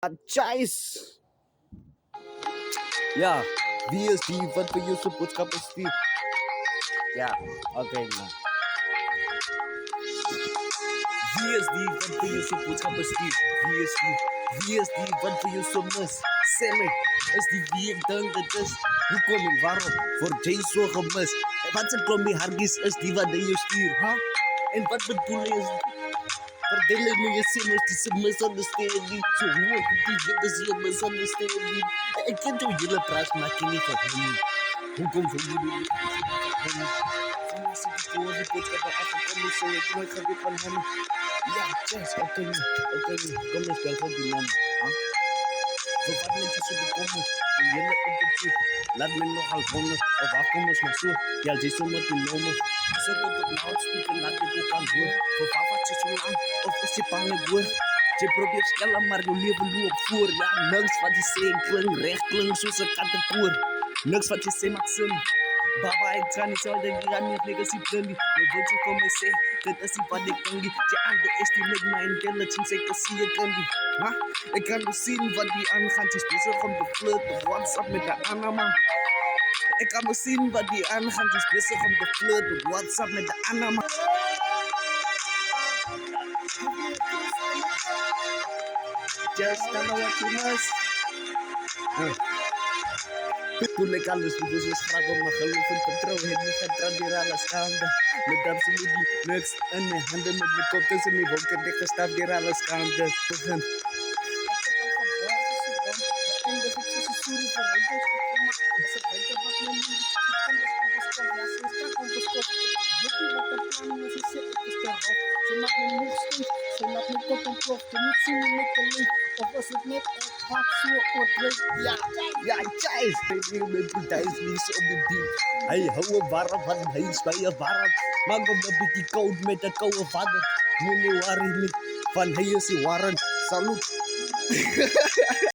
Chase! Ja, wie is die wat vir jou se boodskap stuur? Ja, okay man. Wie is die wat vir jou se boodskap stuur? Wie is die? Wie is die wat vir jou so mis? Sê my, is die wie ek dink dit is? Hoekom en waarom word jy so gemis? Wat se klompie hartjies is die wat jy jou stuur, ha? En wat bedoel jy is verdelen me je zin als die ze misunderstanding. Zo hoe ik die weet is je misunderstanding. Ik ken toch jullie praat, maar ik niet van hem. Hoe komt van jullie niet van hem? Van als ik het hoor, ik heb er afgekomen, zo ik nooit ga weer van hem. Ja, Chess, oké, kom eens spel van die man. Zo wat met je zo bekomen, en jullie interview. Laat me nogal wonen, of waar kom eens maar zo. Ja, die zo met die nomen. Zet op het loudspeaker, laat je ook aan horen. Voor wat je zo lang, of is je bang door? Je probeert skellen, maar je leven loopt voor. Ja, niks wat je zegt klinkt recht, klinkt zoals een kattenkoor. Niks wat je zegt maakt zin. Baba, ik ga niet zo, denk ik aan niet, niggas die blindie. Maar wat je voor mij zegt, dit is niet wat ik kan die. Je underestimate my intelligence, ik kan zie je kan die. Ik kan dus zien wat die aangaat, je is bezig om te flirten. WhatsApp met de anama. Ik kan dus zien wat die aangaat, je is bezig om te flirten. WhatsApp met de anama. Just tell me what you must. Toen ik alles doe, dus is graag om mijn geloof en vertrouwen. Het me getradeerd alles gaande. Met absoluut niks in mijn handen. Met mijn kop tussen mijn wolken. Ik gestapt hier alles gaande. Begin. Ze maakt me nog steeds, ze laat me kop en plof. Je moet zien hoe ik alleen, of was het net echt wat zo oordreef. Ja, Chase. Ik wil met bedrijfslies op de diep. Hij hou warm, want hij is bij je warm. Maak hem een beetje koud met de koude vader. Moet niet worry niet, van hij is die warm. Salut.